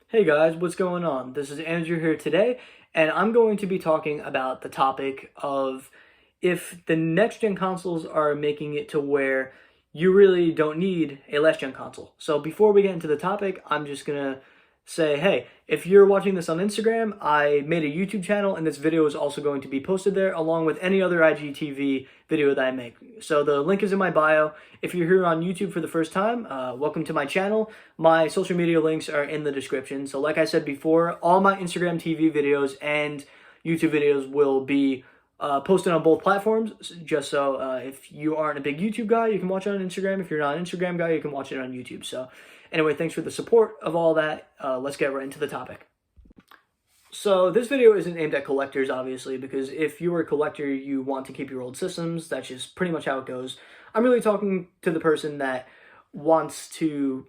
Hey guys, what's going on? This is Andrew here today, and I'm going to be talking about the topic of if the next gen consoles are making it to where you really don't need a last gen console. So before we get into the topic, I'm just gonna say, hey, if you're watching this on Instagram, I made a YouTube channel and this video is also going to be posted there along with any other IGTV video that I make. So the link is in my bio. If you're here on YouTube for the first time, welcome to my channel. My social media links are in the description. So like I said before, all my Instagram TV videos and YouTube videos will be posted on both platforms, just so if you aren't a big YouTube guy, you can watch it on Instagram. If you're not an Instagram guy, you can watch it on YouTube. So anyway, thanks for the support of all that. Let's get right into the topic. So this video isn't aimed at collectors, obviously, because if you're a collector, you want to keep your old systems. That's just pretty much how it goes. I'm really talking to the person that wants to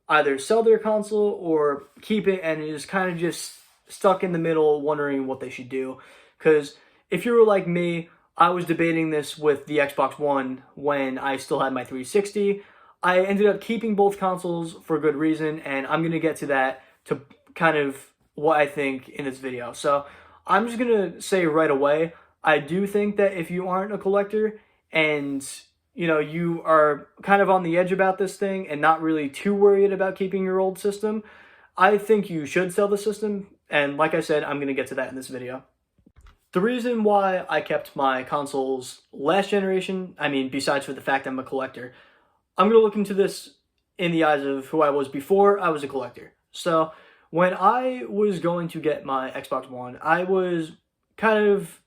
either sell their console or keep it and is kind of just stuck in the middle wondering what they should do. Because if you were like me, I was debating this with the Xbox One when I still had my 360. I ended up keeping both consoles for good reason, and I'm going to get to that to kind of what I think in this video. So I'm just going to say right away, I do think that if you aren't a collector and you are kind of on the edge about this thing and not really too worried about keeping your old system, I think you should sell the system. And like I said, I'm going to get to that in this video. The reason why I kept my consoles last generation, besides for the fact I'm a collector, I'm going to look into this in the eyes of who I was before I was a collector. So when I was going to get my Xbox One, I was kind of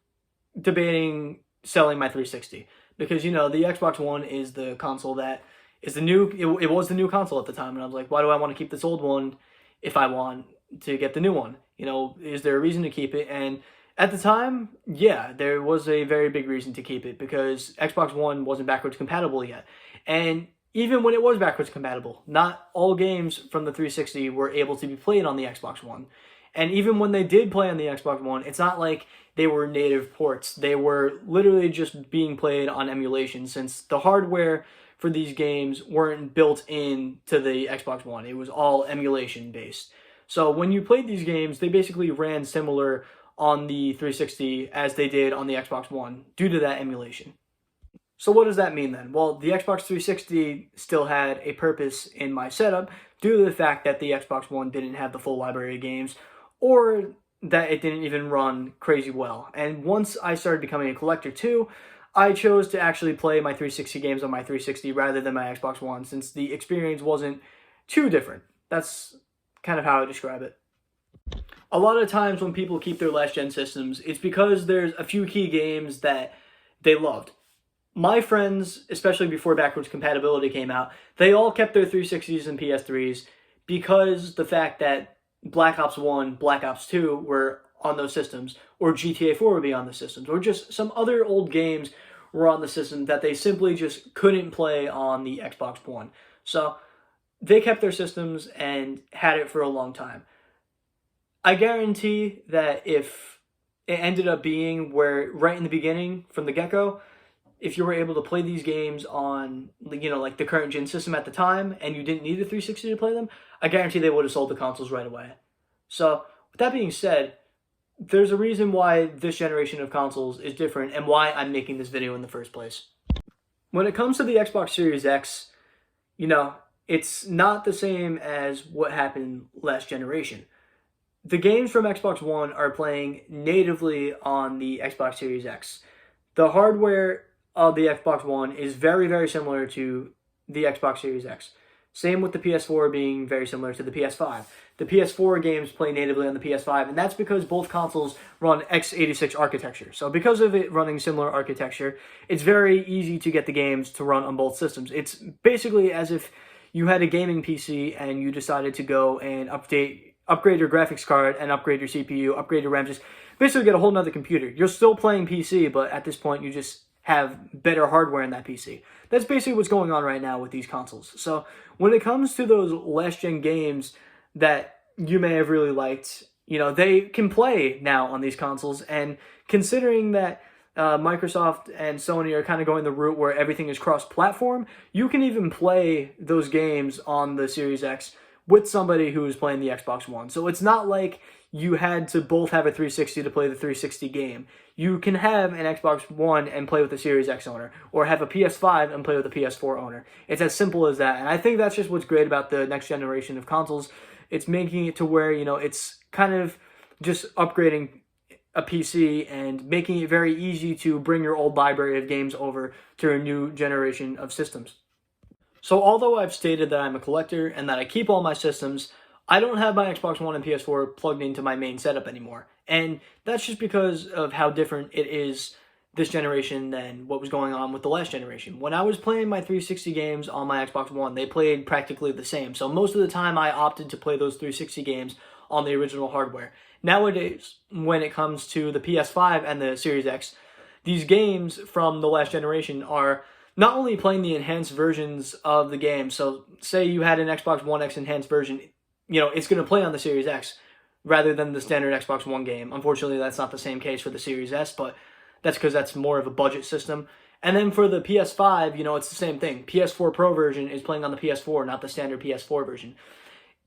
debating selling my 360 because, the Xbox One is the console that is the new, it was the new console at the time. And I was like, why do I want to keep this old one if I want to get the new one? Is there a reason to keep it? And at the time, yeah, there was a very big reason to keep it because Xbox One wasn't backwards compatible yet. And even when it was backwards compatible, not all games from the 360 were able to be played on the Xbox One. And even when they did play on the Xbox One, it's not like they were native ports. They were literally just being played on emulation since the hardware for these games weren't built in to the Xbox One. It was all emulation based. So when you played these games, they basically ran similar on the 360 as they did on the Xbox One due to that emulation. So what does that mean then? Well, the Xbox 360 still had a purpose in my setup due to the fact that the Xbox One didn't have the full library of games or that it didn't even run crazy well. And once I started becoming a collector too, I chose to actually play my 360 games on my 360 rather than my Xbox One since the experience wasn't too different. That's kind of how I describe it. A lot of times when people keep their last gen systems, it's because there's a few key games that they loved. My friends, especially before backwards compatibility came out, they all kept their 360s and PS3s because the fact that Black Ops 1, Black Ops 2 were on those systems, or GTA 4 would be on the systems, or just some other old games were on the system that they simply just couldn't play on the Xbox One. So they kept their systems and had it for a long time. I guarantee that if it ended up being where right in the beginning, from the get-go, if you were able to play these games on, like the current gen system at the time, and you didn't need a 360 to play them, I guarantee they would have sold the consoles right away. So, with that being said, there's a reason why this generation of consoles is different and why I'm making this video in the first place. When it comes to the Xbox Series X, it's not the same as what happened last generation. The games from Xbox One are playing natively on the Xbox Series X. The hardware of the Xbox One is very, very similar to the Xbox Series X. Same with the PS4 being very similar to the PS5. The PS4 games play natively on the PS5, and that's because both consoles run x86 architecture. So because of it running similar architecture, it's very easy to get the games to run on both systems. It's basically as if you had a gaming PC and you decided to go and upgrade your graphics card and upgrade your CPU, upgrade your RAM, just basically get a whole nother computer. You're still playing PC, but at this point you just have better hardware in that PC. That's basically what's going on right now with these consoles. So when it comes to those last gen games that you may have really liked, they can play now on these consoles. And considering that Microsoft and Sony are kind of going the route where everything is cross-platform, you can even play those games on the Series X with somebody who is playing the Xbox One. So it's not like you had to both have a 360 to play the 360 game. You can have an Xbox One and play with the Series X owner, or have a PS5 and play with the PS4 owner. It's as simple as that. And I think that's just what's great about the next generation of consoles. It's making it to where, you know, it's kind of just upgrading a PC and making it very easy to bring your old library of games over to a new generation of systems. So although I've stated that I'm a collector and that I keep all my systems, I don't have my Xbox One and PS4 plugged into my main setup anymore. And that's just because of how different it is this generation than what was going on with the last generation. When I was playing my 360 games on my Xbox One, they played practically the same. So most of the time I opted to play those 360 games on the original hardware. Nowadays, when it comes to the PS5 and the Series X, these games from the last generation are not only playing the enhanced versions of the game. So say you had an Xbox One X enhanced version, you know, it's going to play on the Series X rather than the standard Xbox One game. Unfortunately, that's not the same case for the Series S, but that's because that's more of a budget system. And then for the PS5, you know, it's the same thing. PS4 Pro version is playing on the PS4, not the standard PS4 version.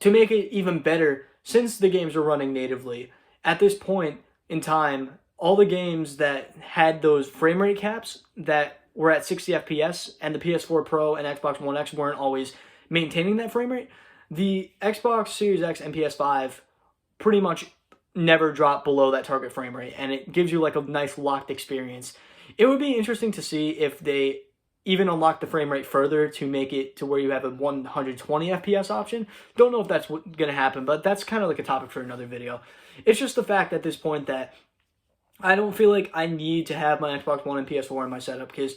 To make it even better, since the games are running natively, at this point in time, all the games that had those frame rate caps that were at 60 FPS and the PS4 Pro and Xbox One X weren't always maintaining that frame rate, the Xbox Series X and PS5 pretty much never drop below that target frame rate, and it gives you like a nice locked experience. It would be interesting to see if they even unlock the frame rate further to make it to where you have a 120 FPS option. Don't know if that's going to happen, but that's kind of like a topic for another video. It's just the fact at this point that I don't feel like I need to have my Xbox One and PS4 in my setup, because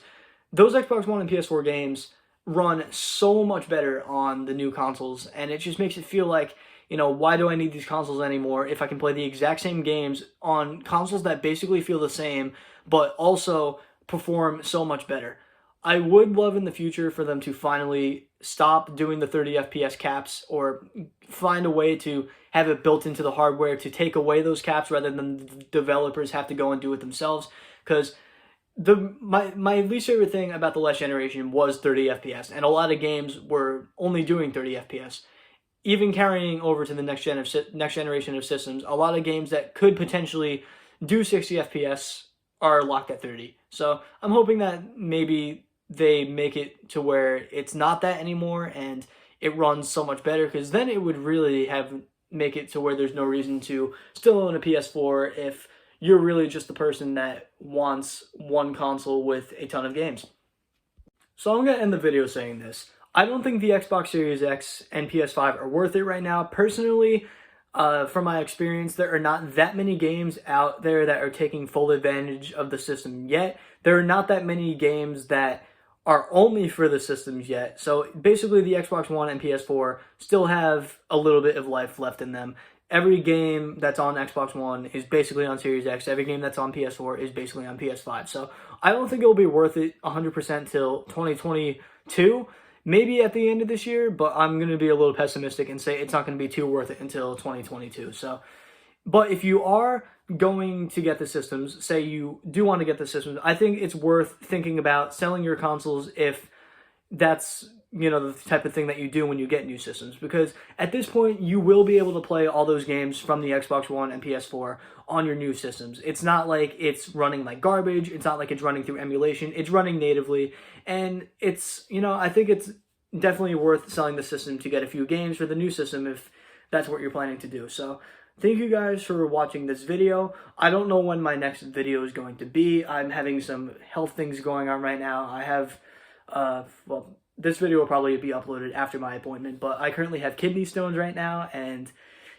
those Xbox One and PS4 games run so much better on the new consoles, and it just makes it feel like, you know, why do I need these consoles anymore if I can play the exact same games on consoles that basically feel the same, but also perform so much better. I would love in the future for them to finally stop doing the 30 FPS caps, or find a way to have it built into the hardware to take away those caps rather than the developers have to go and do it themselves. Because my least favorite thing about the last generation was 30 FPS, and a lot of games were only doing 30 FPS. Even carrying over to the next generation of systems, a lot of games that could potentially do 60 FPS are locked at 30. So I'm hoping that maybe they make it to where it's not that anymore and it runs so much better, because then it would really make it to where there's no reason to still own a PS4 if you're really just the person that wants one console with a ton of games. So I'm going to end the video saying this. I don't think the Xbox Series X and PS5 are worth it right now. Personally, from my experience, there are not that many games out there that are taking full advantage of the system yet. There are not that many games that are only for the systems yet. So basically the Xbox One and PS4 still have a little bit of life left in them. Every game that's on Xbox One is basically on Series X. Every game that's on PS4 is basically on PS5. So I don't think it will be worth it 100% till 2022. Maybe at the end of this year, but I'm going to be a little pessimistic and say it's not going to be too worth it until 2022. So, but if you are going to get the systems, say you do want to get the systems, I think it's worth thinking about selling your consoles if that's, you know, the type of thing that you do when you get new systems. Because at this point, you will be able to play all those games from the Xbox One and PS4 on your new systems. It's not like it's running like garbage. It's not like it's running through emulation. It's running natively. And it's, you know, I think it's definitely worth selling the system to get a few games for the new system if that's what you're planning to do. So thank you guys for watching this video. I don't know when my next video is going to be. I'm having some health things going on right now. I have, well, this video will probably be uploaded after my appointment, but I currently have kidney stones right now, and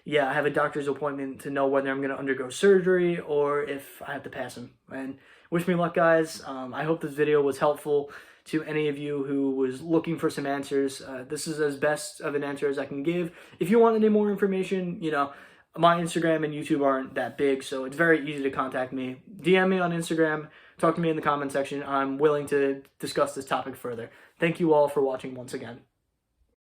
yeah, I have a doctor's appointment to know whether I'm going to undergo surgery or if I have to pass them. And wish me luck, guys. I hope this video was helpful to any of you who was looking for some answers. This is as best of an answer as I can give. If you want any more information, you know, my Instagram and YouTube aren't that big, so it's very easy to contact me. DM me on Instagram, talk to me in the comment section. I'm willing to discuss this topic further. Thank you all for watching once again.